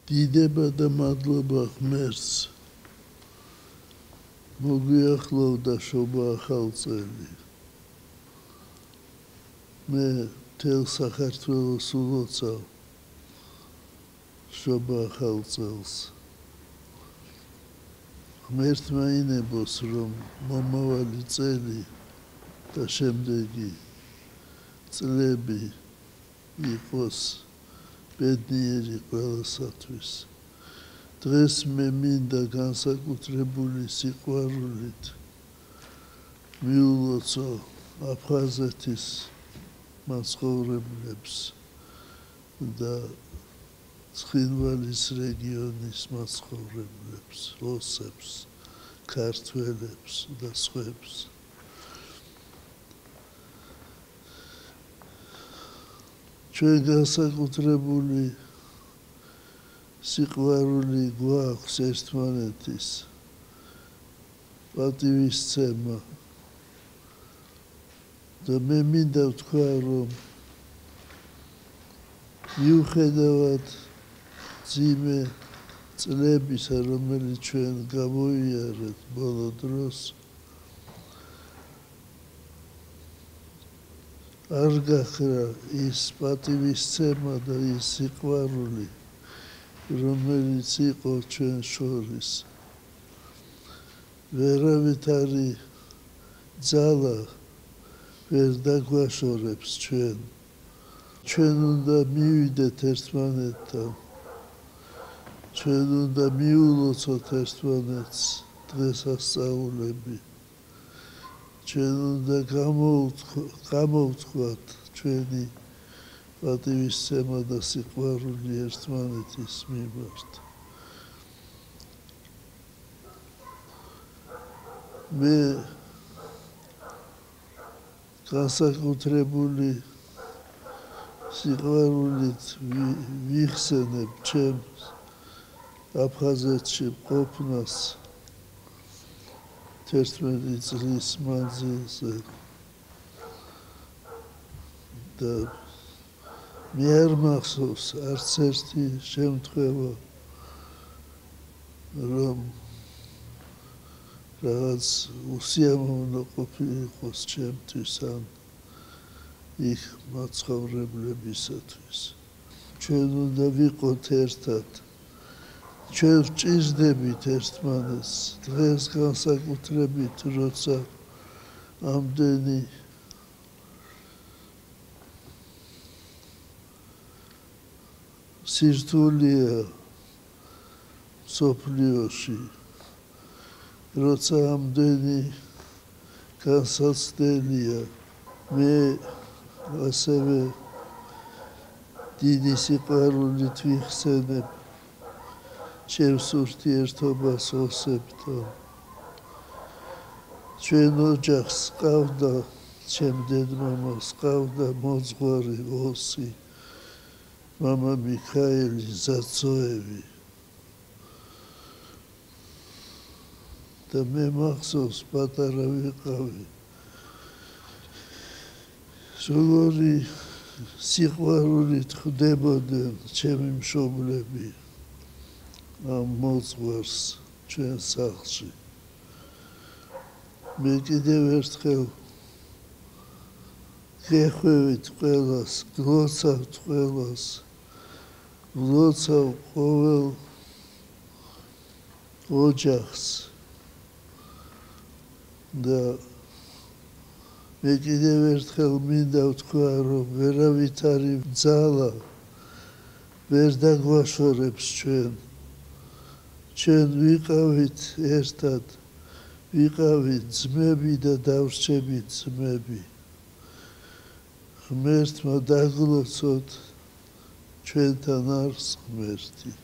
დიდება და მადლობა ღმერთს მოგვიახლოვდა შობა ახალწელი მე მთელ საქართველოს ულოცავ შობა ახალწელს ღმერთმა ინებოს რომ მომავალი წელი და შემდეგი წლები იყოს ბედნიერი ყველასათვის დღეს მე მინდა განსაკუთრებული სიყვარულით მიულოცო აფხაზეთის მაცხოვრებლებს და ცხინვალის რეგიონის მაცხოვრებლებს, ოსებს, ქართველებს და სხვებს. ჩვენ განსაკუთრებული სიყვარული გვაქვს ერთმანეთის პატივისცემა და მე მინდა ვთქვა რომ მიუხედავად ძიმე წლებისა რომელიც ჩვენ გავოიარეთ ბოლო დროს არ გახრა ის პატივისცემა და ის სიყვარული რომელიც იყო ჩვენ შორის ვერავით არის ძალა ვერ დაგვაშორებს ჩვენ უნდა მივიდეთ ერთმანეთთან ჩვენ უნდა მიულოცოთ ერთმანეთს დღესასწაულები ჩვენ უნდა გამოვთქვათ ჩვენი პატივისცემა და სიყვარული ერთმანეთის მიმართ მე განსაკუთრებული სიყვარულით ვიხსენებ ჩემს აფხაზეთში ყოფნას 11 წლის მანძილზე და მე არ მახსოვს არც ერთი შემთხვევა რომ რაღაც უსიამოვნო ყოფილიყოს ჩემთვის ან იქ მაცხოვრებლებისათვის ჩვენ უნდა ვიყოთ ერთად ჩვენ ვჭირდებით ერთმანეთს დღეს განსაკუთრებით როცა ამდენი სირთულეა მსოფლიოში როცა ამდენი განსაცდელია მე ასევე დიდი სიყვარულით ვიხსენებ ჩემს ურთიერთობას ოსებთან ჩვენ ოჯახს ყავდა ჩემ დედმამას ყავდა მოძღვარი ოსი მამა მიქაელი ზაცოევი და მე მახსოვს პატარა ვიყავი როგორი სიყვარულით ხვდებოდნენ ჩემი მშობლები ამ მოძღვარს ჩვენ სახლში მე კიდევ ერთხელ გეხვევით ყველას გლოცავთ ყველას გლოცავ ყოველ ოჯახს და მე კიდევ ერთხელ მინდა ვთქვა რომ ვერავით არის ძალა ვერ დაგვაშორებს ჩვენ ვიყავით ერთად ვიყავით ძმები და დავრჩებით ძმები ღმერთმა დაგლოცოთ ჩვენთან არის ღმერთი